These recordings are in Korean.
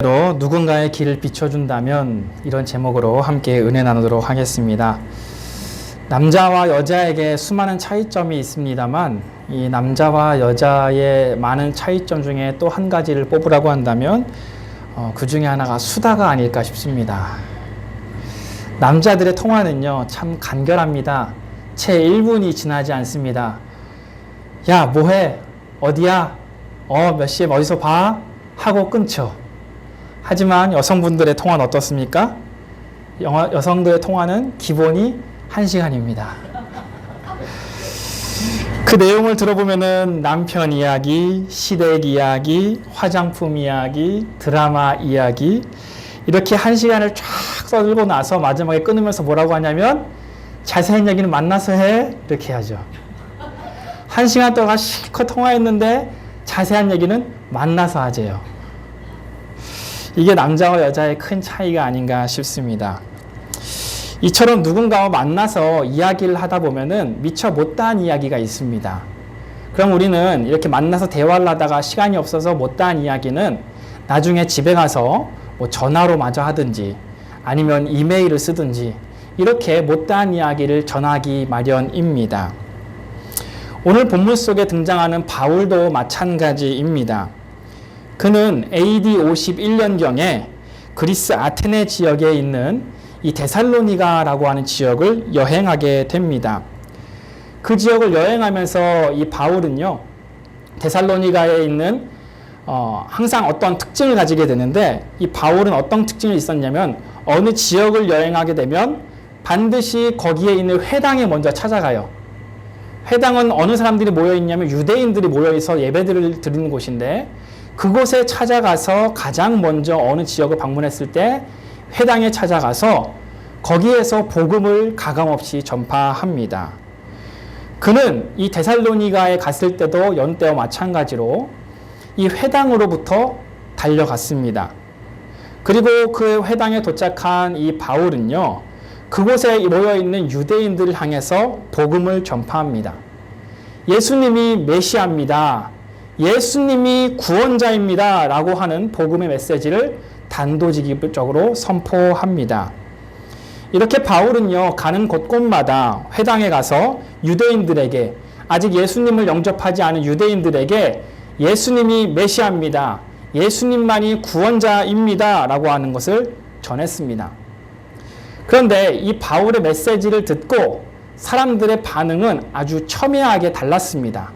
로 누군가의 길을 비춰준다면 이런 제목으로 함께 은혜 나누도록 하겠습니다. 남자와 여자에게 수많은 차이점이 있습니다만 이 남자와 여자의 많은 차이점 중에 또 한 가지를 뽑으라고 한다면 그 중에 하나가 수다가 아닐까 싶습니다. 남자들의 통화는요 참 간결합니다. 채 1분이 지나지 않습니다. 야 뭐해? 어디야? 몇 시에 어디서 봐? 하고 끊죠. 하지만 여성분들의 통화는 어떻습니까? 여성들의 통화는 기본이 1시간입니다. 그 내용을 들어보면은 남편 이야기, 시댁 이야기, 화장품 이야기, 드라마 이야기 이렇게 1시간을 쫙 써들고 나서 마지막에 끊으면서 뭐라고 하냐면 자세한 얘기는 만나서 해 이렇게 하죠. 1시간 동안 실컷 통화했는데 자세한 얘기는 만나서 하재요. 이게 남자와 여자의 큰 차이가 아닌가 싶습니다. 이처럼 누군가와 만나서 이야기를 하다 보면은 미처 못다한 이야기가 있습니다. 그럼 우리는 이렇게 만나서 대화를 하다가 시간이 없어서 못다한 이야기는 나중에 집에 가서 뭐 전화로 마저 하든지 아니면 이메일을 쓰든지 이렇게 못다한 이야기를 전하기 마련입니다. 오늘 본문 속에 등장하는 바울도 마찬가지입니다. 그는 AD 51년경에 그리스 아테네 지역에 있는 이 데살로니가라고 하는 지역을 여행하게 됩니다. 그 지역을 여행하면서 이 바울은요, 데살로니가에 있는 항상 어떤 특징을 가지게 되는데 이 바울은 어떤 특징이 있었냐면 어느 지역을 여행하게 되면 반드시 거기에 있는 회당에 먼저 찾아가요. 회당은 어느 사람들이 모여 있냐면 유대인들이 모여 있어 예배들을 드리는 곳인데 그곳에 찾아가서 가장 먼저 어느 지역을 방문했을 때 회당에 찾아가서 거기에서 복음을 가감없이 전파합니다. 그는 이 데살로니가에 갔을 때도 연때와 마찬가지로 이 회당으로부터 달려갔습니다. 그리고 그 회당에 도착한 이 바울은요, 그곳에 모여있는 유대인들을 향해서 복음을 전파합니다. 예수님이 메시아입니다. 예수님이 구원자입니다. 라고 하는 복음의 메시지를 단도직입적으로 선포합니다. 이렇게 바울은요, 가는 곳곳마다 회당에 가서 유대인들에게, 아직 예수님을 영접하지 않은 유대인들에게 예수님이 메시아입니다. 예수님만이 구원자입니다. 라고 하는 것을 전했습니다. 그런데 이 바울의 메시지를 듣고 사람들의 반응은 아주 첨예하게 달랐습니다.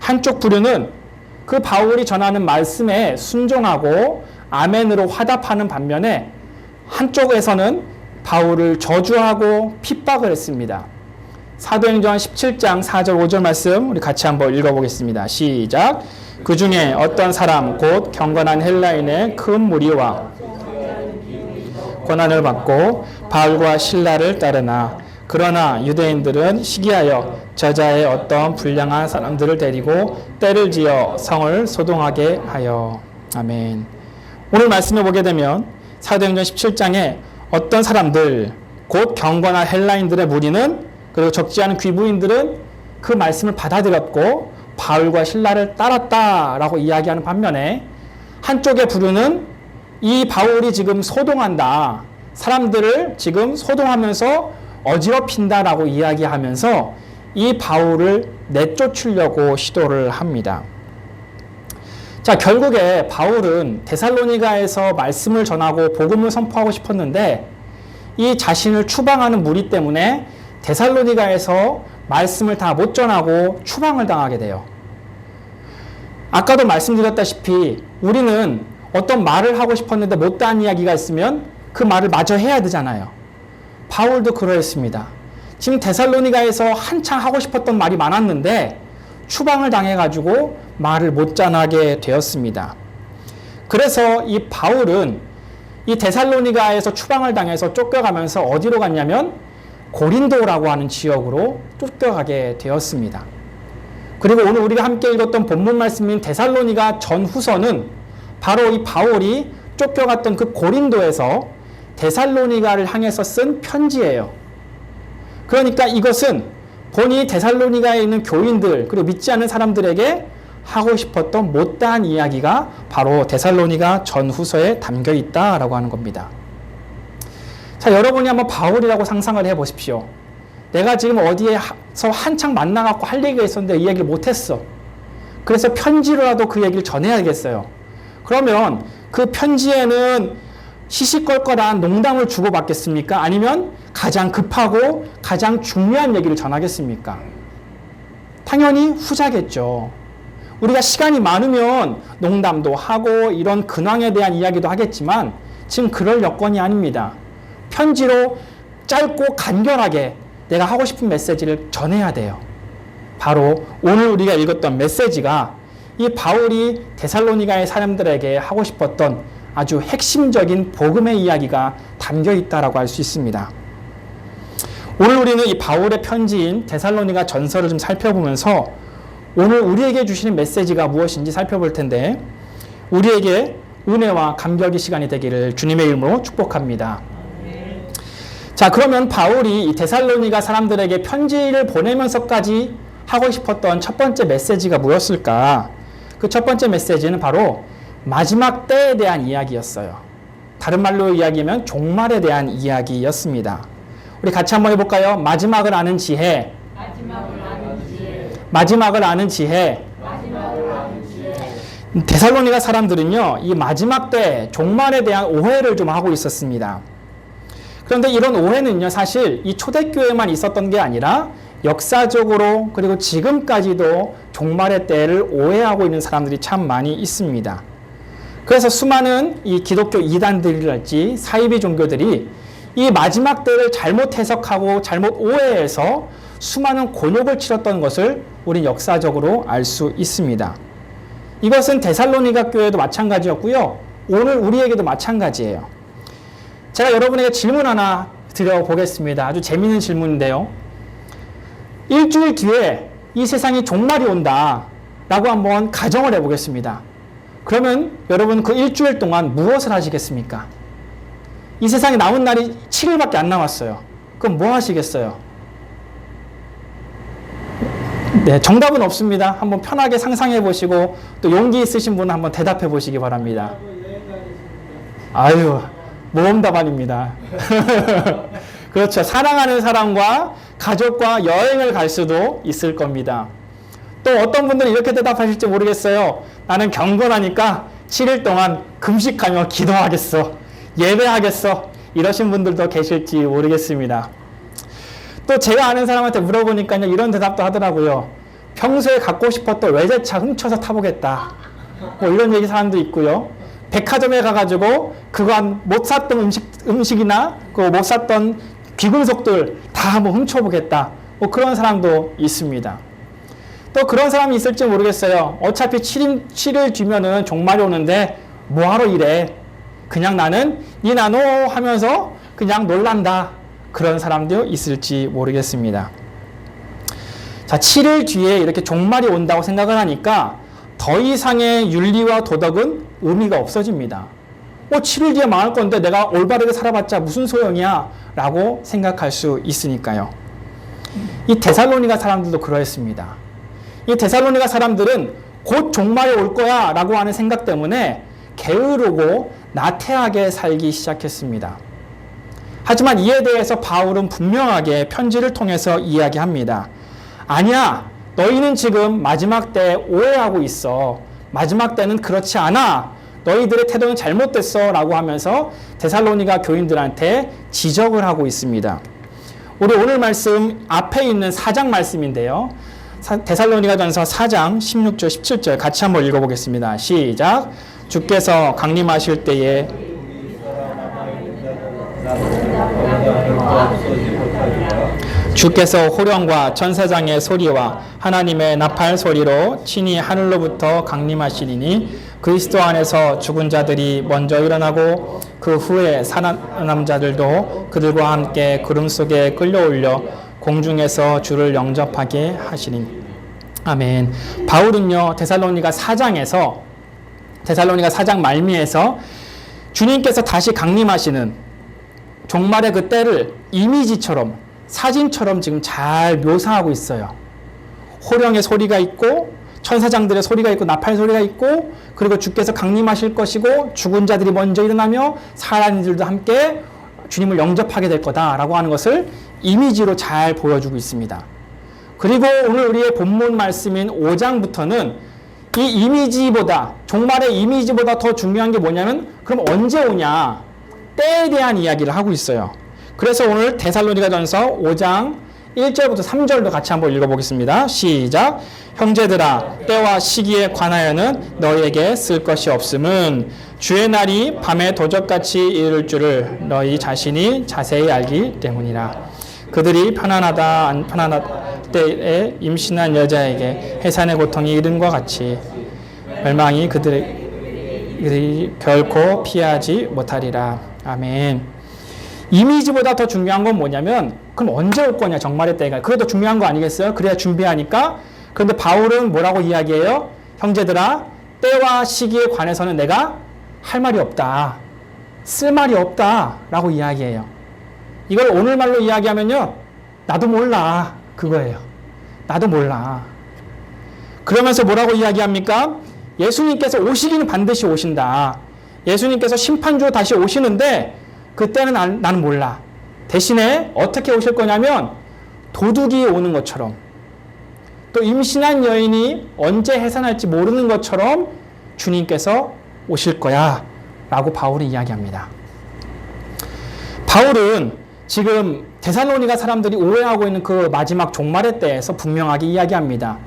한쪽 부류는 그 바울이 전하는 말씀에 순종하고 아멘으로 화답하는 반면에 한쪽에서는 바울을 저주하고 핍박을 했습니다. 사도행전 17장 4절 5절 말씀 우리 같이 한번 읽어보겠습니다. 시작. 그 중에 어떤 사람 곧 경건한 헬라인의 큰 무리와 고난을 받고 바울과 실라를 따르나 그러나 유대인들은 시기하여 저자의 어떤 불량한 사람들을 데리고 때를 지어 성을 소동하게 하여. 아멘. 오늘 말씀을 보게 되면 사도행전 17장에 어떤 사람들, 곧 경건한 헬라인들의 무리는, 그리고 적지 않은 귀부인들은 그 말씀을 받아들였고 바울과 실라를 따랐다라고 이야기하는 반면에 한쪽의 부류는 이 바울이 지금 소동한다, 사람들을 지금 소동하면서 어지럽힌다라고 이야기하면서 이 바울을 내쫓으려고 시도를 합니다. 자, 결국에 바울은 데살로니가에서 말씀을 전하고 복음을 선포하고 싶었는데 이 자신을 추방하는 무리 때문에 데살로니가에서 말씀을 다 못 전하고 추방을 당하게 돼요. 아까도 말씀드렸다시피 우리는 어떤 말을 하고 싶었는데 못다한 이야기가 있으면 그 말을 마저 해야 되잖아요. 바울도 그러했습니다. 지금 데살로니가에서 한창 하고 싶었던 말이 많았는데 추방을 당해가지고 말을 못 전하게 되었습니다. 그래서 이 바울은 이 데살로니가에서 추방을 당해서 쫓겨가면서 어디로 갔냐면 고린도라고 하는 지역으로 쫓겨가게 되었습니다. 그리고 오늘 우리가 함께 읽었던 본문 말씀인 데살로니가 전후서는 바로 이 바울이 쫓겨갔던 그 고린도에서 데살로니가를 향해서 쓴 편지예요. 그러니까 이것은 본인이 데살로니가에 있는 교인들 그리고 믿지 않는 사람들에게 하고 싶었던 못다한 이야기가 바로 데살로니가 전후서에 담겨 있다라고 하는 겁니다. 자, 여러분이 한번 바울이라고 상상을 해 보십시오. 내가 지금 어디에서 한창 만나갖고 할 얘기가 있었는데 이 얘기를 못했어. 그래서 편지로라도 그 얘기를 전해야겠어요. 그러면 그 편지에는 시시껄껄한 농담을 주고받겠습니까? 아니면 가장 급하고 가장 중요한 얘기를 전하겠습니까? 당연히 후자겠죠. 우리가 시간이 많으면 농담도 하고 이런 근황에 대한 이야기도 하겠지만 지금 그럴 여건이 아닙니다. 편지로 짧고 간결하게 내가 하고 싶은 메시지를 전해야 돼요. 바로 오늘 우리가 읽었던 메시지가 이 바울이 데살로니가의 사람들에게 하고 싶었던 아주 핵심적인 복음의 이야기가 담겨 있다라고 할 수 있습니다. 오늘 우리는 이 바울의 편지인 데살로니가 전서를 좀 살펴보면서 오늘 우리에게 주시는 메시지가 무엇인지 살펴볼 텐데 우리에게 은혜와 감격의 시간이 되기를 주님의 이름으로 축복합니다. 자, 그러면 바울이 이 데살로니가 사람들에게 편지를 보내면서까지 하고 싶었던 첫 번째 메시지가 무엇일까? 그 첫 번째 메시지는 바로 마지막 때에 대한 이야기였어요. 다른 말로 이야기하면 종말에 대한 이야기였습니다. 우리 같이 한번 해볼까요? 마지막을 아는 지혜. 마지막을 아는 지혜. 데살로니가 사람들은요, 이 마지막 때 종말에 대한 오해를 좀 하고 있었습니다. 그런데 이런 오해는요, 사실 이 초대교회만 있었던 게 아니라 역사적으로 그리고 지금까지도 종말의 때를 오해하고 있는 사람들이 참 많이 있습니다. 그래서 수많은 이 기독교 이단들이랄지 사이비 종교들이 이 마지막 때를 잘못 해석하고 잘못 오해해서 수많은 곤욕을 치렀던 것을 우린 역사적으로 알 수 있습니다. 이것은 데살로니가 교회도 마찬가지였고요. 오늘 우리에게도 마찬가지예요. 제가 여러분에게 질문 하나 드려보겠습니다. 아주 재미있는 질문인데요. 일주일 뒤에 이 세상이 종말이 온다 라고 한번 가정을 해보겠습니다. 그러면 여러분 그 일주일 동안 무엇을 하시겠습니까? 이 세상에 남은 날이 7일밖에 안 남았어요. 그럼 뭐 하시겠어요? 네, 정답은 없습니다. 한번 편하게 상상해 보시고 또 용기 있으신 분은 한번 대답해 보시기 바랍니다. 아유, 모험답안입니다. 그렇죠. 사랑하는 사람과 가족과 여행을 갈 수도 있을 겁니다. 또 어떤 분들은 이렇게 대답하실지 모르겠어요. 나는 경건하니까 7일 동안 금식하며 기도하겠어. 예배하겠어. 이러신 분들도 계실지 모르겠습니다. 또 제가 아는 사람한테 물어보니까요, 이런 대답도 하더라고요. 평소에 갖고 싶었던 외제차 훔쳐서 타보겠다. 뭐 이런 얘기 사람도 있고요. 백화점에 가가지고 그간 못 샀던 음식이나 그 못 샀던 귀금속들 다 한번 훔쳐보겠다. 뭐 그런 사람도 있습니다. 또 그런 사람이 있을지 모르겠어요. 어차피 7일 뒤면은 종말이 오는데 뭐하러 이래. 그냥 나는 니나노 하면서 그냥 놀란다. 그런 사람도 있을지 모르겠습니다. 자, 7일 뒤에 이렇게 종말이 온다고 생각을 하니까 더 이상의 윤리와 도덕은 의미가 없어집니다. 7일 뒤에 망할 건데 내가 올바르게 살아봤자 무슨 소용이야? 라고 생각할 수 있으니까요. 이 데살로니가 사람들도 그러했습니다. 이 데살로니가 사람들은 곧 종말이 올 거야 라고 하는 생각 때문에 게으르고 나태하게 살기 시작했습니다. 하지만 이에 대해서 바울은 분명하게 편지를 통해서 이야기합니다. 아니야, 너희는 지금 마지막 때 오해하고 있어. 마지막 때는 그렇지 않아. 너희들의 태도는 잘못됐어 라고 하면서 데살로니가 교인들한테 지적을 하고 있습니다. 우리 오늘 말씀 앞에 있는 4장 말씀인데요. 데살로니가 전서 4장 16절 17절 같이 한번 읽어보겠습니다. 시작. 주께서 강림하실 때에 주께서 호령과 천사장의 소리와 하나님의 나팔 소리로 친히 하늘로부터 강림하시리니 그리스도 안에서 죽은 자들이 먼저 일어나고 그 후에 살아남은 자들도 그들과 함께 구름 속에 끌려올려 공중에서 주를 영접하게 하시리니. 아멘. 바울은요, 데살로니가 4장 말미에서 주님께서 다시 강림하시는 종말의 그 때를 이미지처럼 사진처럼 지금 잘 묘사하고 있어요. 호령의 소리가 있고 천사장들의 소리가 있고 나팔 소리가 있고 그리고 주께서 강림하실 것이고 죽은 자들이 먼저 일어나며 살아난 이들도 함께 주님을 영접하게 될 거다라고 하는 것을 이미지로 잘 보여주고 있습니다. 그리고 오늘 우리의 본문 말씀인 5장부터는 이 이미지보다 종말의 이미지보다 더 중요한 게 뭐냐면 그럼 언제 오냐 때에 대한 이야기를 하고 있어요. 그래서 오늘 데살로니가전서 5장 1절부터 3절도 같이 한번 읽어보겠습니다. 시작. 형제들아 때와 시기에 관하여는 너희에게 쓸 것이 없음은 주의 날이 밤에 도적같이 이를 줄을 너희 자신이 자세히 알기 때문이라. 그들이 편안하다 안 편안하다 때에 임신한 여자에게 해산의 고통이 이른과 같이 멸망이 그들이 결코 피하지 못하리라. 아멘. 이미지보다 더 중요한 건 뭐냐면 그럼 언제 올 거냐 정말의 때가. 그게 더 중요한 거 아니겠어요? 그래야 준비하니까. 그런데 바울은 뭐라고 이야기해요? 형제들아 때와 시기에 관해서는 내가 할 말이 없다. 쓸 말이 없다 라고 이야기해요. 이걸 오늘말로 이야기하면요 나도 몰라 그거예요. 나도 몰라. 그러면서 뭐라고 이야기합니까? 예수님께서 오시기는 반드시 오신다. 예수님께서 심판주로 다시 오시는데 그때는 나는 몰라. 대신에 어떻게 오실 거냐면 도둑이 오는 것처럼 또 임신한 여인이 언제 해산할지 모르는 것처럼 주님께서 오실 거야 라고 바울이 이야기합니다. 바울은 지금 데살로니가 사람들이 오해하고 있는 그 마지막 종말의 때에서 분명하게 이야기합니다.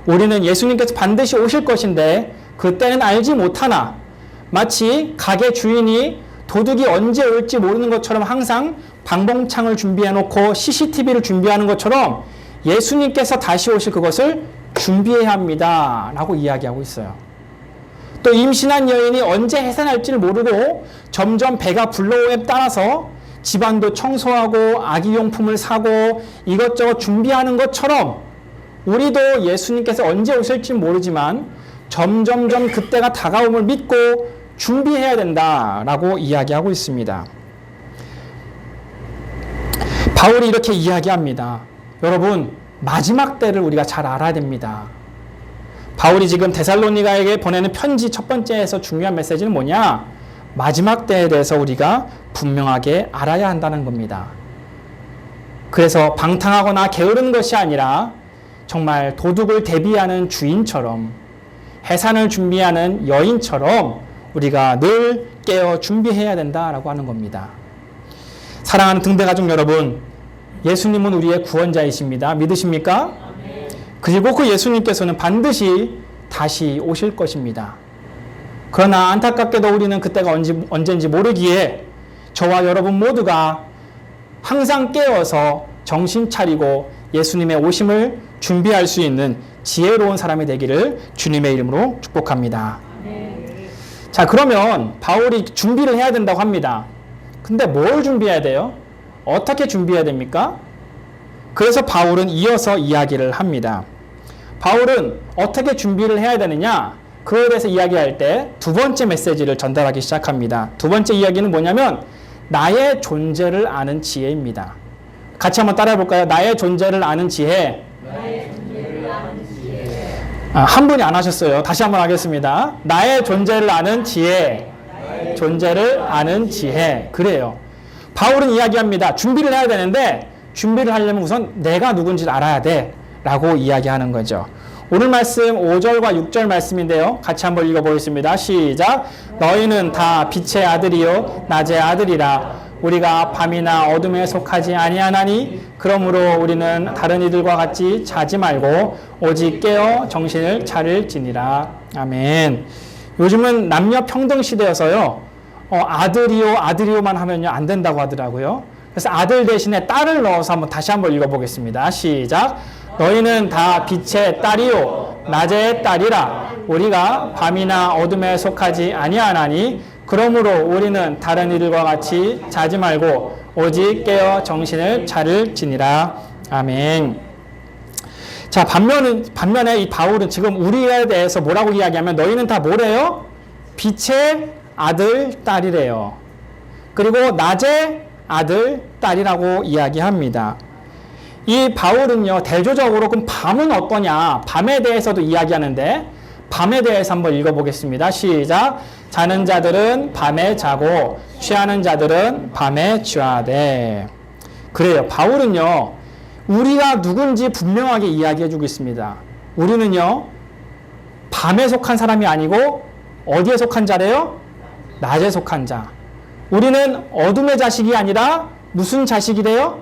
우리는 예수님께서 반드시 오실 것인데 그때는 알지 못하나 마치 가게 주인이 도둑이 언제 올지 모르는 것처럼 항상 방범창을 준비해놓고 CCTV를 준비하는 것처럼 예수님께서 다시 오실 그것을 준비해야 합니다 라고 이야기하고 있어요. 또 임신한 여인이 언제 해산할지를 모르고 점점 배가 불러옴에 따라서 집안도 청소하고 아기용품을 사고 이것저것 준비하는 것처럼 우리도 예수님께서 언제 오실지 모르지만 점점점 그때가 다가옴을 믿고 준비해야 된다라고 이야기하고 있습니다. 바울이 이렇게 이야기합니다. 여러분 마지막 때를 우리가 잘 알아야 됩니다. 바울이 지금 데살로니가에게 보내는 편지 첫 번째에서 중요한 메시지는 뭐냐? 마지막 때에 대해서 우리가 분명하게 알아야 한다는 겁니다. 그래서 방탕하거나 게으른 것이 아니라 정말 도둑을 대비하는 주인처럼 해산을 준비하는 여인처럼 우리가 늘 깨어 준비해야 된다라고 하는 겁니다. 사랑하는 등대가족 여러분, 예수님은 우리의 구원자이십니다. 믿으십니까? 그리고 그 예수님께서는 반드시 다시 오실 것입니다. 그러나 안타깝게도 우리는 그때가 언제인지 모르기에 저와 여러분 모두가 항상 깨어서 정신 차리고 예수님의 오심을 준비할 수 있는 지혜로운 사람이 되기를 주님의 이름으로 축복합니다. 자, 그러면 바울이 준비를 해야 된다고 합니다. 근데 뭘 준비해야 돼요? 어떻게 준비해야 됩니까? 그래서 바울은 이어서 이야기를 합니다. 바울은 어떻게 준비를 해야 되느냐? 그에 대해서 이야기할 때 두 번째 메시지를 전달하기 시작합니다. 두 번째 이야기는 뭐냐면 나의 존재를 아는 지혜입니다. 같이 한번 따라해 볼까요? 나의 존재를 아는 지혜. 한 분이 안 하셨어요. 다시 한번 하겠습니다. 나의 존재를 아는 지혜. 존재를 아는 지혜. 그래요. 바울은 이야기합니다. 준비를 해야 되는데 준비를 하려면 우선 내가 누군지를 알아야 돼 라고 이야기하는 거죠. 오늘 말씀 5절과 6절 말씀인데요. 같이 한번 읽어보겠습니다. 시작. 너희는 다 빛의 아들이요 낮의 아들이라. 우리가 밤이나 어둠에 속하지 아니하나니 그러므로 우리는 다른 이들과 같이 자지 말고 오직 깨어 정신을 차릴지니라. 아멘. 요즘은 남녀 평등 시대여서요. 아들이요만 하면요 안 된다고 하더라고요. 그래서 아들 대신에 딸을 넣어서 다시 한번 읽어보겠습니다. 시작. 너희는 다 빛의 딸이요 낮의 딸이라. 우리가 밤이나 어둠에 속하지 아니하나니 그러므로 우리는 다른 이들과 같이 자지 말고 오직 깨어 정신을 차릴지니라. 아멘. 자, 반면에 이 바울은 지금 우리에 대해서 뭐라고 이야기하면 너희는 다 뭐래요? 빛의 아들, 딸이래요. 그리고 낮의 아들, 딸이라고 이야기합니다. 이 바울은요, 대조적으로 그럼 밤은 어떠냐? 밤에 대해서도 이야기하는데, 밤에 대해서 한번 읽어보겠습니다. 시작. 자는 자들은 밤에 자고, 취하는 자들은 밤에 취하되. 그래요. 바울은요, 우리가 누군지 분명하게 이야기해주고 있습니다. 우리는요, 밤에 속한 사람이 아니고, 어디에 속한 자래요? 낮에 속한 자. 우리는 어둠의 자식이 아니라, 무슨 자식이래요?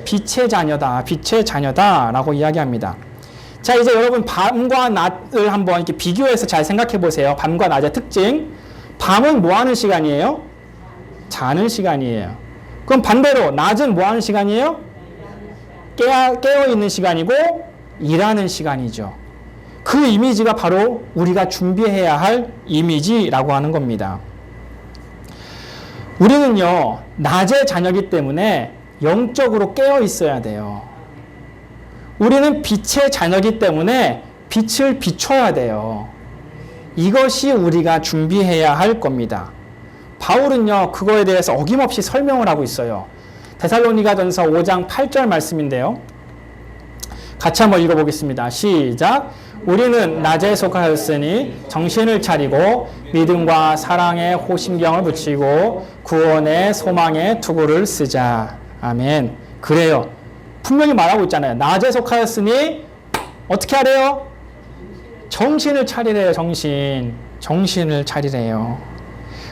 빛의 자녀다. 빛의 자녀다. 라고 이야기합니다. 자, 이제 여러분 밤과 낮을 한번 이렇게 비교해서 잘 생각해 보세요. 밤과 낮의 특징. 밤은 뭐 하는 시간이에요? 자는 시간이에요. 그럼 반대로 낮은 뭐 하는 시간이에요? 깨어 있는 시간이고 일하는 시간이죠. 그 이미지가 바로 우리가 준비해야 할 이미지라고 하는 겁니다. 우리는요, 낮의 자녀이기 때문에 영적으로 깨어 있어야 돼요. 우리는 빛의 자녀이기 때문에 빛을 비춰야 돼요. 이것이 우리가 준비해야 할 겁니다. 바울은요, 그거에 대해서 어김없이 설명을 하고 있어요. 데살로니가전서 5장 8절 말씀인데요. 같이 한번 읽어보겠습니다. 시작. 우리는 낮에 속하였으니 정신을 차리고 믿음과 사랑의 호심경을 붙이고 구원의 소망의 투구를 쓰자. 아멘. 그래요. 분명히 말하고 있잖아요. 낮에 속하였으니 어떻게 하래요? 정신을 차리래요. 정신을 차리래요.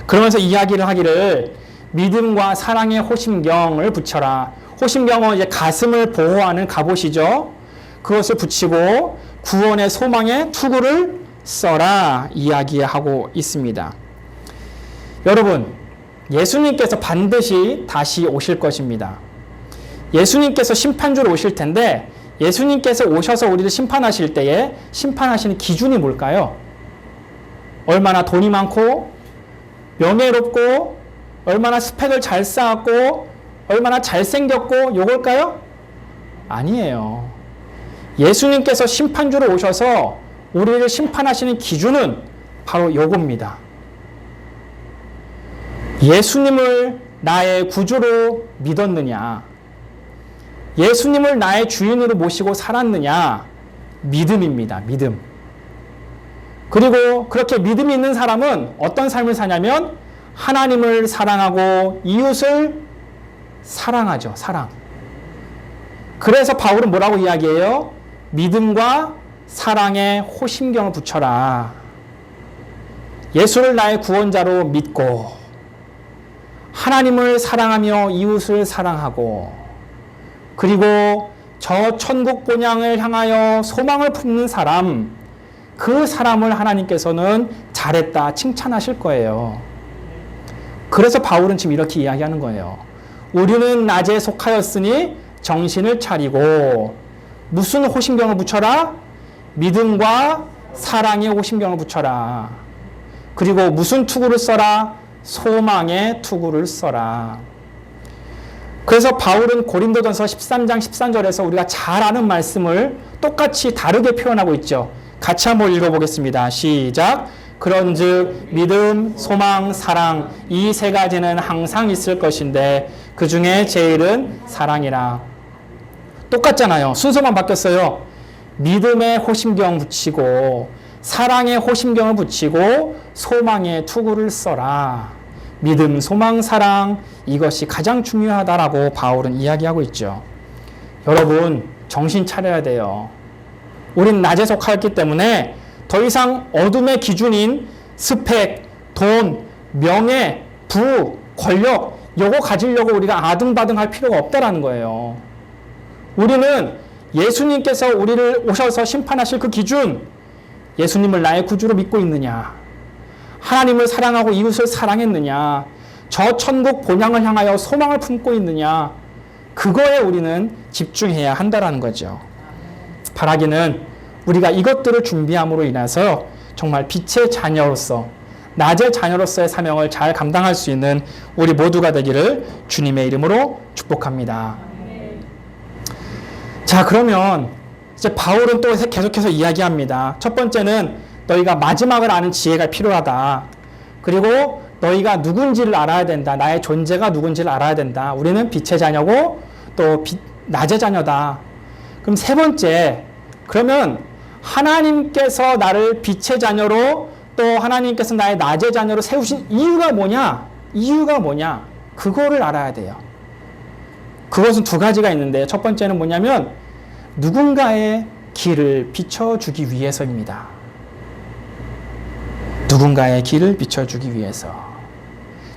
그러면서 이야기를 하기를 믿음과 사랑의 호심경을 붙여라. 호심경은 이제 가슴을 보호하는 갑옷이죠. 그것을 붙이고 구원의 소망의 투구를 써라 이야기하고 있습니다. 여러분, 예수님께서 반드시 다시 오실 것입니다. 예수님께서 심판주로 오실 텐데 예수님께서 오셔서 우리를 심판하실 때에 심판하시는 기준이 뭘까요? 얼마나 돈이 많고 명예롭고 얼마나 스펙을 잘 쌓았고 얼마나 잘생겼고 요걸까요? 아니에요. 예수님께서 심판주로 오셔서 우리를 심판하시는 기준은 바로 요겁니다. 예수님을 나의 구주로 믿었느냐? 예수님을 나의 주인으로 모시고 살았느냐? 믿음입니다. 믿음. 그리고 그렇게 믿음이 있는 사람은 어떤 삶을 사냐면 하나님을 사랑하고 이웃을 사랑하죠. 사랑. 그래서 바울은 뭐라고 이야기해요? 믿음과 사랑에 호심경을 붙여라. 예수를 나의 구원자로 믿고 하나님을 사랑하며 이웃을 사랑하고 그리고 저 천국 본향을 향하여 소망을 품는 사람, 그 사람을 하나님께서는 잘했다 칭찬하실 거예요. 그래서 바울은 지금 이렇게 이야기하는 거예요. 우리는 낮에 속하였으니 정신을 차리고 무슨 호심경을 붙여라? 믿음과 사랑의 호심경을 붙여라. 그리고 무슨 투구를 써라? 소망의 투구를 써라. 그래서 바울은 고린도전서 13장 13절에서 우리가 잘 아는 말씀을 똑같이 다르게 표현하고 있죠. 같이 한번 읽어보겠습니다. 시작. 그런즉 믿음, 소망, 사랑 이 세 가지는 항상 있을 것인데 그 중에 제일은 사랑이라. 똑같잖아요. 순서만 바뀌었어요. 믿음의 호심경 붙이고 사랑의 호심경을 붙이고 소망의 투구를 써라. 믿음, 소망, 사랑 이것이 가장 중요하다라고 바울은 이야기하고 있죠. 여러분 정신 차려야 돼요. 우린 낮에 속하였기 때문에 더 이상 어둠의 기준인 스펙, 돈, 명예, 부, 권력 요거 가지려고 우리가 아등바등할 필요가 없다라는 거예요. 우리는 예수님께서 우리를 오셔서 심판하실 그 기준, 예수님을 나의 구주로 믿고 있느냐, 하나님을 사랑하고 이웃을 사랑했느냐, 저 천국 본향을 향하여 소망을 품고 있느냐, 그거에 우리는 집중해야 한다라는 거죠. 바라기는 우리가 이것들을 준비함으로 인해서 정말 빛의 자녀로서, 낮의 자녀로서의 사명을 잘 감당할 수 있는 우리 모두가 되기를 주님의 이름으로 축복합니다. 자, 그러면 이제 바울은 또 계속해서 이야기합니다. 첫 번째는 너희가 마지막을 아는 지혜가 필요하다. 그리고 너희가 누군지를 알아야 된다. 나의 존재가 누군지를 알아야 된다. 우리는 빛의 자녀고 또 낮의 자녀다. 그럼 세 번째, 그러면 하나님께서 나를 빛의 자녀로 또 하나님께서 나의 낮의 자녀로 세우신 이유가 뭐냐? 이유가 뭐냐? 그거를 알아야 돼요. 그것은 두 가지가 있는데 첫 번째는 뭐냐면 누군가의 길을 비춰주기 위해서입니다. 누군가의 길을 비춰주기 위해서.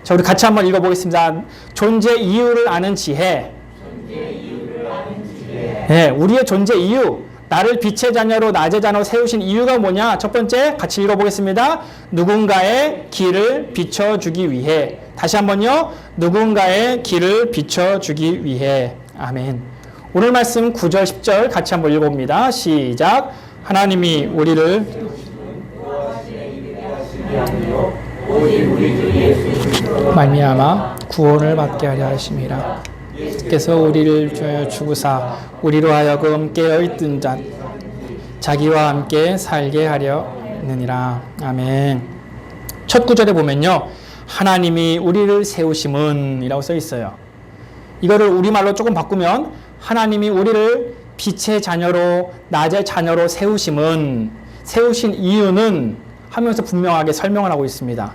자, 우리 같이 한번 읽어보겠습니다. 존재 이유를 아는 지혜. 네, 우리의 존재 이유. 나를 빛의 자녀로 낮의 자녀로 세우신 이유가 뭐냐? 첫 번째, 같이 읽어보겠습니다. 누군가의 길을 비춰주기 위해. 다시 한번요. 누군가의 길을 비춰주기 위해. 아멘. 오늘 말씀 9절, 10절 같이 한번 읽어봅니다. 시작. 하나님이 우리를 말미암아 구원을 받게 하려 하심이라. 께서 우리를 주구사 우리로 하여금 깨어있던 자 자기와 함께 살게 하려 느니라. 아멘. 첫 구절에 보면요, 하나님이 우리를 세우심은 이라고 써 있어요. 이거를 우리말로 조금 바꾸면 하나님이 우리를 빛의 자녀로 낮의 자녀로 세우심은, 세우신 이유는 하면서 분명하게 설명을 하고 있습니다.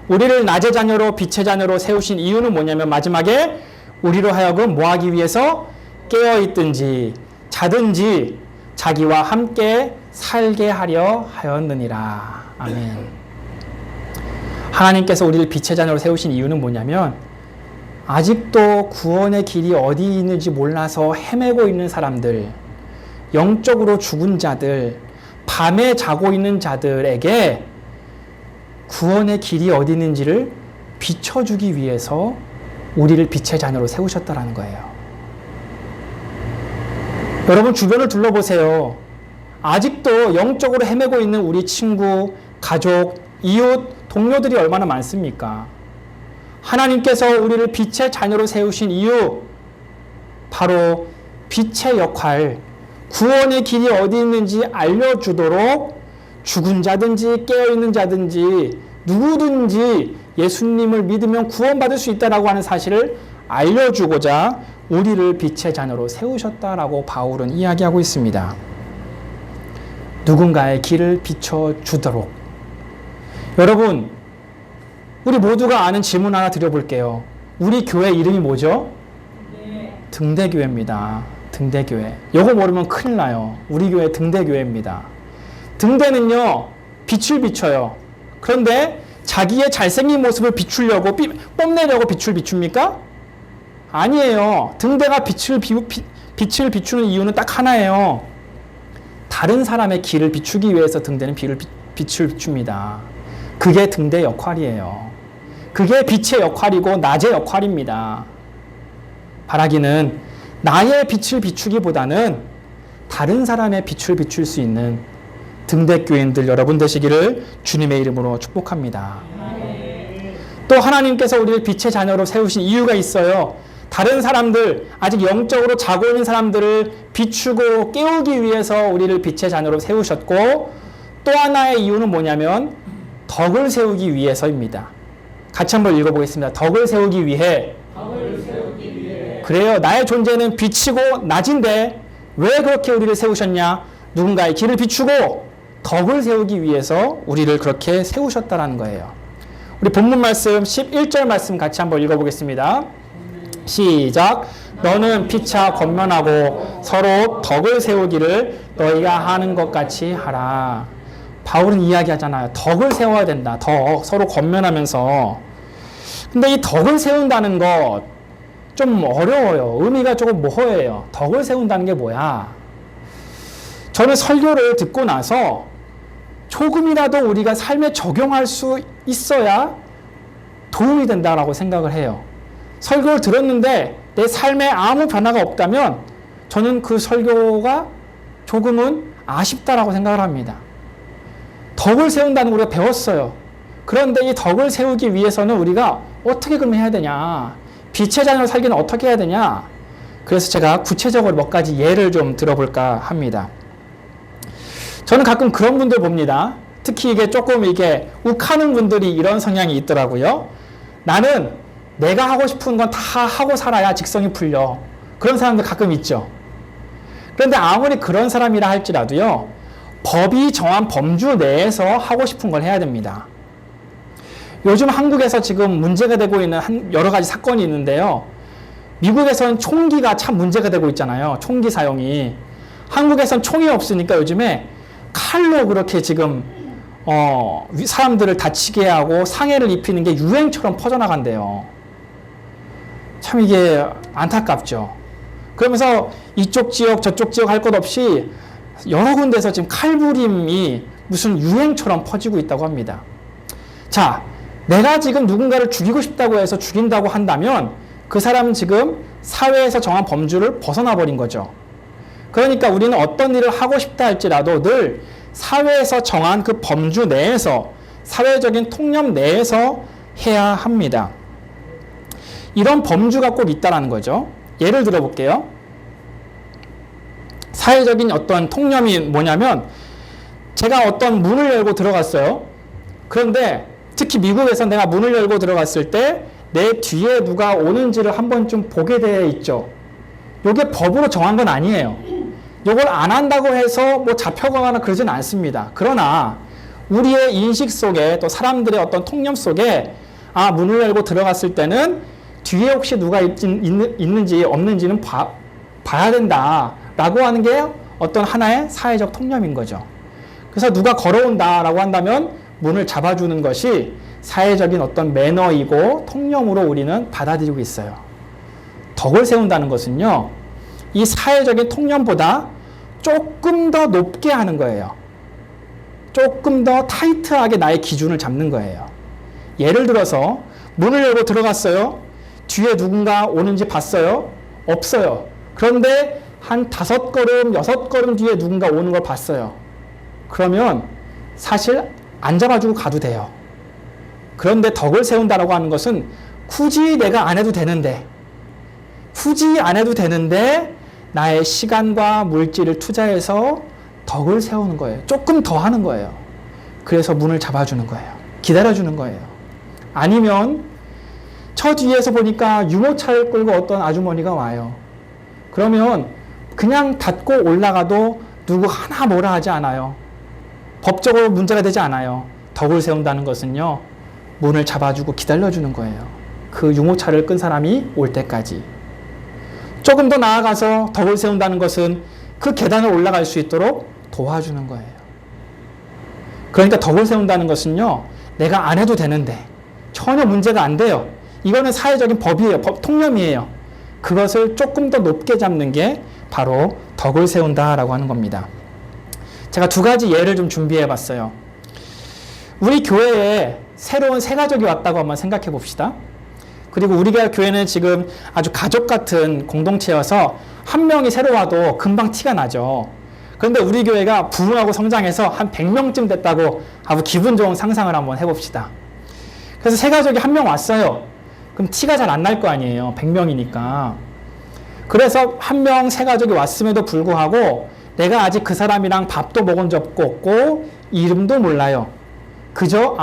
우리를 낮의 자녀로 빛의 자녀로 세우신 이유는 뭐냐면 마지막에 우리로 하여금 뭐 하기 위해서? 깨어있든지 자든지 자기와 함께 살게 하려 하였느니라. 아멘. 하나님께서 우리를 빛의 자녀로 세우신 이유는 뭐냐면 아직도 구원의 길이 어디 있는지 몰라서 헤매고 있는 사람들, 영적으로 죽은 자들, 밤에 자고 있는 자들에게 구원의 길이 어디 있는지를 비춰주기 위해서 우리를 빛의 자녀로 세우셨다라는 거예요. 여러분 주변을 둘러보세요. 아직도 영적으로 헤매고 있는 우리 친구, 가족, 이웃, 동료들이 얼마나 많습니까? 하나님께서 우리를 빛의 자녀로 세우신 이유, 바로 빛의 역할, 구원의 길이 어디 있는지 알려주도록 죽은 자든지 깨어있는 자든지 누구든지 예수님을 믿으면 구원받을 수 있다라고 하는 사실을 알려주고자 우리를 빛의 자녀로 세우셨다라고 바울은 이야기하고 있습니다. 누군가의 길을 비춰주도록. 여러분, 우리 모두가 아는 질문 하나 드려볼게요. 우리 교회 이름이 뭐죠? 등대교회입니다. 등대교회. 요거 모르면 큰일 나요. 우리 교회 등대교회입니다. 등대는요, 빛을 비춰요. 그런데 자기의 잘생긴 모습을 비추려고, 뽐내려고 빛을 비춥니까? 아니에요. 등대가 빛을 비추는 이유는 딱 하나예요. 다른 사람의 길을 비추기 위해서 등대는 빛을 비춥니다. 그게 등대 역할이에요. 그게 빛의 역할이고 낮의 역할입니다. 바라기는 나의 빛을 비추기보다는 다른 사람의 빛을 비출 수 있는 등대교인들 여러분 되시기를 주님의 이름으로 축복합니다. 또 하나님께서 우리를 빛의 자녀로 세우신 이유가 있어요. 다른 사람들, 아직 영적으로 자고 있는 사람들을 비추고 깨우기 위해서 우리를 빛의 자녀로 세우셨고, 또 하나의 이유는 뭐냐면 덕을 세우기 위해서입니다. 같이 한번 읽어보겠습니다. 덕을 세우기 위해. 그래요. 나의 존재는 빛이고 낮인데 왜 그렇게 우리를 세우셨냐? 누군가의 길을 비추고 덕을 세우기 위해서 우리를 그렇게 세우셨다라는 거예요. 우리 본문 말씀 11절 말씀 같이 한번 읽어보겠습니다. 시작. 너는 피차 권면하고 서로 덕을 세우기를 너희가 하는 것 같이 하라. 바울은 이야기하잖아요. 덕을 세워야 된다. 덕. 서로 권면하면서. 근데 이 덕을 세운다는 것 좀 어려워요. 의미가 조금 모호해요. 덕을 세운다는 게 뭐야? 저는 설교를 듣고 나서 조금이라도 우리가 삶에 적용할 수 있어야 도움이 된다라고 생각을 해요. 설교를 들었는데 내 삶에 아무 변화가 없다면 저는 그 설교가 조금은 아쉽다라고 생각을 합니다. 덕을 세운다는 걸 우리가 배웠어요. 그런데 이 덕을 세우기 위해서는 우리가 어떻게 그럼 해야 되냐? 빛의 자녀로 살기는 어떻게 해야 되냐? 그래서 제가 구체적으로 몇 가지 예를 좀 들어볼까 합니다. 저는 가끔 그런 분들 봅니다. 특히 이게 조금 욱하는 분들이 이런 성향이 있더라고요. 나는 내가 하고 싶은 건 다 하고 살아야 직성이 풀려. 그런 사람들 가끔 있죠. 그런데 아무리 그런 사람이라 할지라도요, 법이 정한 범주 내에서 하고 싶은 걸 해야 됩니다. 요즘 한국에서 지금 문제가 되고 있는 여러 가지 사건이 있는데요. 미국에서는 총기가 참 문제가 되고 있잖아요. 총기 사용이. 한국에선 총이 없으니까 요즘에 칼로 그렇게 지금 사람들을 다치게 하고 상해를 입히는 게 유행처럼 퍼져나간대요. 참 이게 안타깝죠. 그러면서 이쪽 지역 저쪽 지역 할 것 없이 여러 군데서 지금 칼부림이 무슨 유행처럼 퍼지고 있다고 합니다. 자, 내가 지금 누군가를 죽이고 싶다고 해서 죽인다고 한다면 그 사람은 지금 사회에서 정한 범주를 벗어나 버린 거죠. 그러니까 우리는 어떤 일을 하고 싶다 할지라도 늘 사회에서 정한 그 범주 내에서, 사회적인 통념 내에서 해야 합니다. 이런 범주가 꼭 있다라는 거죠. 예를 들어 볼게요. 사회적인 어떤 통념이 뭐냐면, 제가 어떤 문을 열고 들어갔어요. 그런데 특히 미국에서 내가 문을 열고 들어갔을 때 내 뒤에 누가 오는지를 한 번쯤 보게 되어 있죠. 이게 법으로 정한 건 아니에요. 이걸 안 한다고 해서 뭐 잡혀가거나 그러진 않습니다. 그러나 우리의 인식 속에, 또 사람들의 어떤 통념 속에, 아, 문을 열고 들어갔을 때는 뒤에 혹시 누가 있는지 없는지는 봐야 된다라고 하는 게 어떤 하나의 사회적 통념인 거죠. 그래서 누가 걸어온다라고 한다면 문을 잡아주는 것이 사회적인 어떤 매너이고 통념으로 우리는 받아들이고 있어요. 덕을 세운다는 것은요, 이 사회적인 통념보다 조금 더 높게 하는 거예요. 조금 더 타이트하게 나의 기준을 잡는 거예요. 예를 들어서 문을 열고 들어갔어요. 뒤에 누군가 오는지 봤어요? 없어요. 그런데 한 5걸음, 6걸음 뒤에 누군가 오는 걸 봤어요. 그러면 사실 안 잡아주고 가도 돼요. 그런데 덕을 세운다라고 하는 것은 굳이 내가 안 해도 되는데, 나의 시간과 물질을 투자해서 덕을 세우는 거예요. 조금 더 하는 거예요. 그래서 문을 잡아주는 거예요. 기다려주는 거예요. 아니면 저 뒤에서 보니까 유모차를 끌고 어떤 아주머니가 와요. 그러면 그냥 닫고 올라가도 누구 하나 뭐라 하지 않아요. 법적으로 문제가 되지 않아요. 덕을 세운다는 것은요, 문을 잡아주고 기다려주는 거예요. 그 유모차를 끈 사람이 올 때까지. 조금 더 나아가서 덕을 세운다는 것은 그 계단을 올라갈 수 있도록 도와주는 거예요. 그러니까 덕을 세운다는 것은요, 내가 안 해도 되는데 전혀 문제가 안 돼요. 이거는 사회적인 법이에요. 통념이에요. 그것을 조금 더 높게 잡는 게 바로 덕을 세운다라고 하는 겁니다. 제가 2가지 예를 좀 준비해 봤어요. 우리 교회에 새로운 새가족이 왔다고 한번 생각해 봅시다. 그리고 우리 교회는 지금 아주 가족 같은 공동체여서 한 명이 새로 와도 금방 티가 나죠. 그런데 우리 교회가 부흥하고 성장해서 한 100명쯤 됐다고 아주 기분 좋은 상상을 한번 해봅시다. 그래서 새가족이 한 명 왔어요. 그럼 티가 잘 안 날 거 아니에요. 100명이니까. 그래서 한 명 새가족이 왔음에도 불구하고 내가 아직 그 사람이랑 밥도 먹은 적 없고 이름도 몰라요. 그저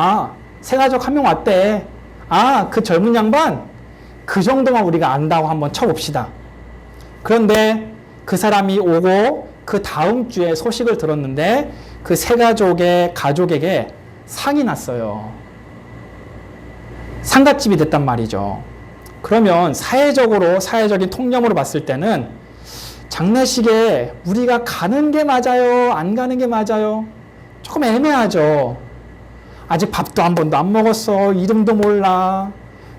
새가족 한 명 왔대. 그 젊은 양반? 그 정도만 우리가 안다고 한번 쳐봅시다. 그런데 그 사람이 오고 그 다음 주에 소식을 들었는데 그 새가족의 가족에게 상이 났어요. 상갓집이 됐단 말이죠. 그러면 사회적인 통념으로 봤을 때는 장례식에 우리가 가는 게 맞아요? 안 가는 게 맞아요? 조금 애매하죠. 아직 밥도 한 번도 안 먹었어. 이름도 몰라.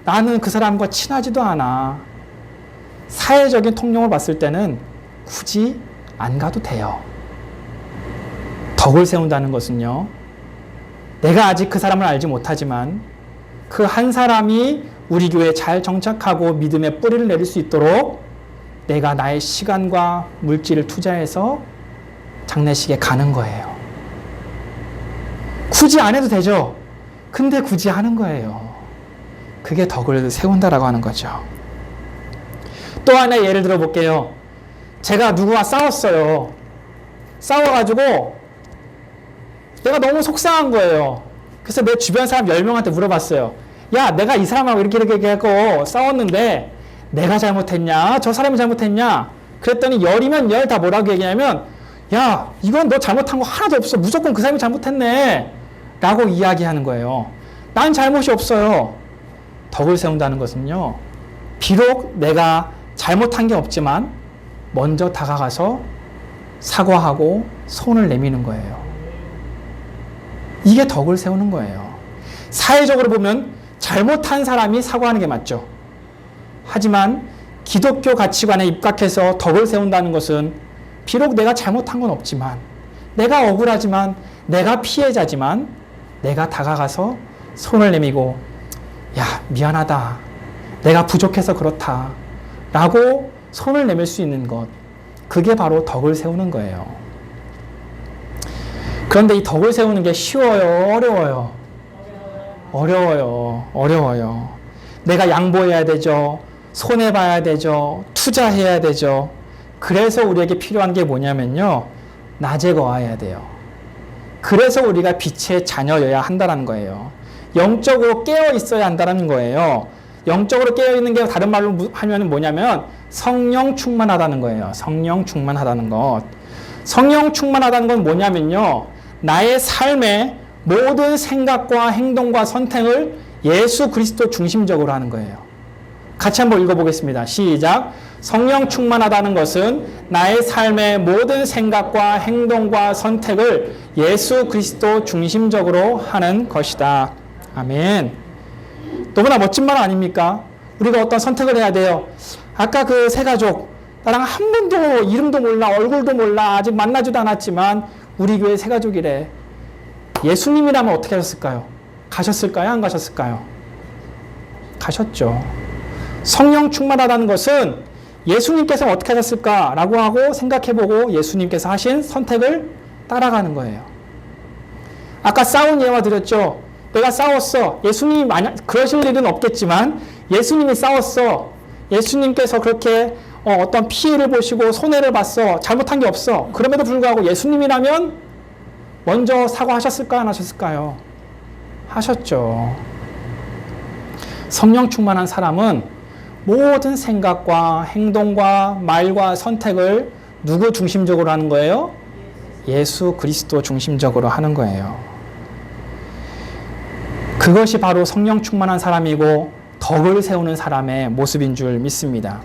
나는 그 사람과 친하지도 않아. 사회적인 통념을 봤을 때는 굳이 안 가도 돼요. 덕을 세운다는 것은요, 내가 아직 그 사람을 알지 못하지만 그 한 사람이 우리 교회에 잘 정착하고 믿음의 뿌리를 내릴 수 있도록 내가 나의 시간과 물질을 투자해서 장례식에 가는 거예요. 굳이 안 해도 되죠. 근데 굳이 하는 거예요. 그게 덕을 세운다라고 하는 거죠. 또 하나 예를 들어 볼게요. 제가 누구와 싸웠어요. 싸워가지고 내가 너무 속상한 거예요. 그래서 내 주변 사람 10명한테 물어봤어요. 야, 내가 이 사람하고 이렇게 하고 싸웠는데 내가 잘못했냐? 저 사람이 잘못했냐? 그랬더니 열이면 열 다 뭐라고 얘기하냐면 야, 이건 너 잘못한 거 하나도 없어. 무조건 그 사람이 잘못했네. 라고 이야기하는 거예요. 난 잘못이 없어요. 덕을 세운다는 것은요. 비록 내가 잘못한 게 없지만 먼저 다가가서 사과하고 손을 내미는 거예요. 이게 덕을 세우는 거예요. 사회적으로 보면 잘못한 사람이 사과하는 게 맞죠. 하지만 기독교 가치관에 입각해서 덕을 세운다는 것은 비록 내가 잘못한 건 없지만, 내가 억울하지만, 내가 피해자지만 내가 다가가서 손을 내미고 야, 미안하다. 내가 부족해서 그렇다. 라고 손을 내밀 수 있는 것. 그게 바로 덕을 세우는 거예요. 그런데 이 덕을 세우는 게 쉬워요? 어려워요? 어려워요. 내가 양보해야 되죠. 손해봐야 되죠. 투자해야 되죠. 그래서 우리에게 필요한 게 뭐냐면요. 낮에 거해야 돼요. 그래서 우리가 빛의 자녀여야 한다는 거예요. 영적으로 깨어 있어야 한다는 거예요. 영적으로 깨어 있는 게 다른 말로 하면 뭐냐면 성령 충만하다는 거예요. 성령 충만하다는 것. 성령 충만하다는 건 뭐냐면요. 나의 삶의 모든 생각과 행동과 선택을 예수 그리스도 중심적으로 하는 거예요. 같이 한번 읽어보겠습니다. 시작. 성령 충만하다는 것은 나의 삶의 모든 생각과 행동과 선택을 예수 그리스도 중심적으로 하는 것이다. 아멘. 너무나 멋진 말 아닙니까? 우리가 어떤 선택을 해야 돼요. 아까 그 세 가족, 나랑 한 번도 이름도 몰라, 얼굴도 몰라, 아직 만나지도 않았지만 우리 교회 세 가족이래. 예수님이라면 어떻게 하셨을까요? 가셨을까요? 안 가셨을까요? 가셨죠. 성령 충만하다는 것은 예수님께서 어떻게 하셨을까라고 하고 생각해보고 예수님께서 하신 선택을 따라가는 거예요. 아까 싸운 예화 드렸죠. 내가 싸웠어. 예수님이 그러실 일은 없겠지만 예수님이 싸웠어. 예수님께서 그렇게 어떤 피해를 보시고 손해를 봤어. 잘못한 게 없어. 그럼에도 불구하고 예수님이라면 먼저 사과하셨을까요? 안 하셨을까요? 하셨죠. 성령 충만한 사람은 모든 생각과 행동과 말과 선택을 누구 중심적으로 하는 거예요? 예수 그리스도 중심적으로 하는 거예요. 그것이 바로 성령 충만한 사람이고 덕을 세우는 사람의 모습인 줄 믿습니다.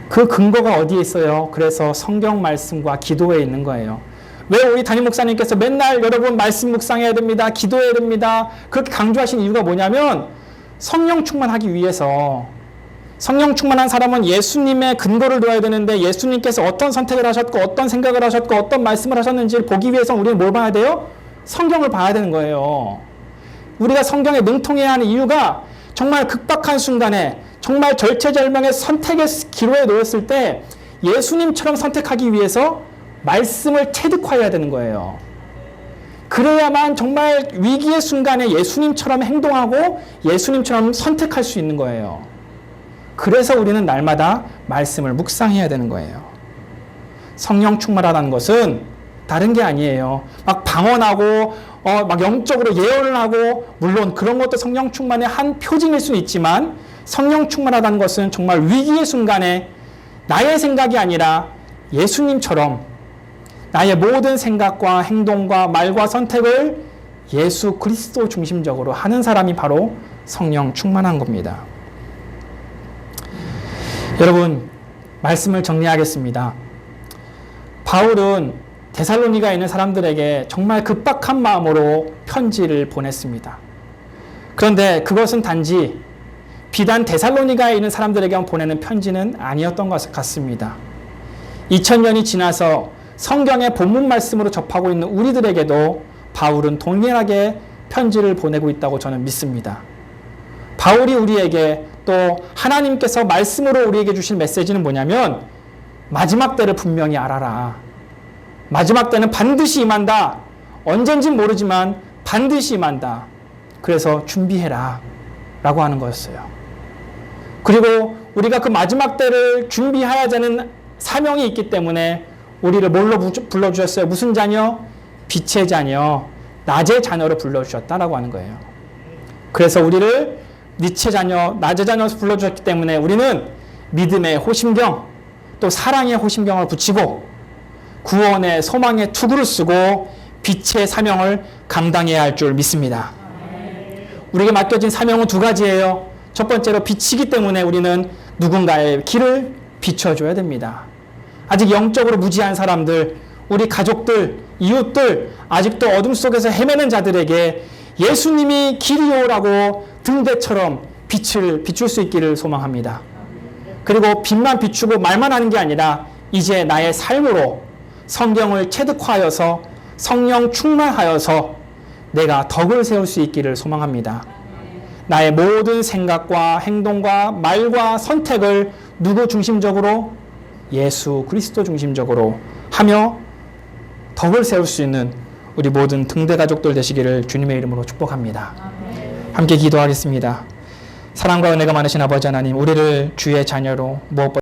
그 근거가 어디에 있어요? 그래서 성경 말씀과 기도에 있는 거예요. 왜 우리 담임 목사님께서 맨날 여러분 말씀 묵상해야 됩니다. 기도해야 됩니다. 그렇게 강조하신 이유가 뭐냐면 성령 충만하기 위해서. 성령 충만한 사람은 예수님의 근거를 둬야 되는데 예수님께서 어떤 선택을 하셨고 어떤 생각을 하셨고 어떤 말씀을 하셨는지를 보기 위해서 우리는 뭘 봐야 돼요? 성경을 봐야 되는 거예요. 우리가 성경에 능통해야 하는 이유가 정말 급박한 순간에 정말 절체절명의 선택의 기로에 놓였을 때 예수님처럼 선택하기 위해서 말씀을 체득화해야 되는 거예요. 그래야만 정말 위기의 순간에 예수님처럼 행동하고 예수님처럼 선택할 수 있는 거예요. 그래서 우리는 날마다 말씀을 묵상해야 되는 거예요. 성령 충만하다는 것은 다른 게 아니에요. 막 방언하고 막 영적으로 예언을 하고 물론 그런 것도 성령 충만의 한 표징일 수는 있지만 성령 충만하다는 것은 정말 위기의 순간에 나의 생각이 아니라 예수님처럼 나의 모든 생각과 행동과 말과 선택을 예수 그리스도 중심적으로 하는 사람이 바로 성령 충만한 겁니다. 여러분, 말씀을 정리하겠습니다. 바울은 데살로니가에 있는 사람들에게 정말 급박한 마음으로 편지를 보냈습니다. 그런데 그것은 단지 비단 데살로니가에 있는 사람들에게만 보내는 편지는 아니었던 것 같습니다. 2000년이 지나서 성경의 본문 말씀으로 접하고 있는 우리들에게도 바울은 동일하게 편지를 보내고 있다고 저는 믿습니다. 바울이 우리에게 또 하나님께서 말씀으로 우리에게 주신 메시지는 뭐냐면 마지막 때를 분명히 알아라. 마지막 때는 반드시 임한다. 언젠진 모르지만 반드시 임한다. 그래서 준비해라 라고 하는 거였어요. 그리고 우리가 그 마지막 때를 준비해야 되는 사명이 있기 때문에 우리를 뭘로 불러주셨어요? 무슨 자녀? 빛의 자녀, 낮의 자녀로 불러주셨다라고 하는 거예요. 그래서 우리를 니체 자녀, 나제 자녀에서 불러주셨기 때문에 우리는 믿음의 호심경, 또 사랑의 호심경을 붙이고 구원의 소망의 투구를 쓰고 빛의 사명을 감당해야 할 줄 믿습니다. 우리에게 맡겨진 사명은 두 가지예요. 첫 번째로 빛이기 때문에 우리는 누군가의 길을 비춰줘야 됩니다. 아직 영적으로 무지한 사람들, 우리 가족들, 이웃들, 아직도 어둠 속에서 헤매는 자들에게 예수님이 길이오라고 등대처럼 빛을 비출 수 있기를 소망합니다. 그리고 빛만 비추고 말만 하는 게 아니라 이제 나의 삶으로 성경을 체득하여서 성령 충만하여서 내가 덕을 세울 수 있기를 소망합니다. 나의 모든 생각과 행동과 말과 선택을 누구 중심적으로? 예수 그리스도 중심적으로 하며 덕을 세울 수 있는 우리 모든 등대 가족들 되시기를 주님의 이름으로 축복합니다. 함께 기도하겠습니다. 사랑과 은혜가 많으신 아버지 하나님, 우리를 주의 자녀로 무엇보다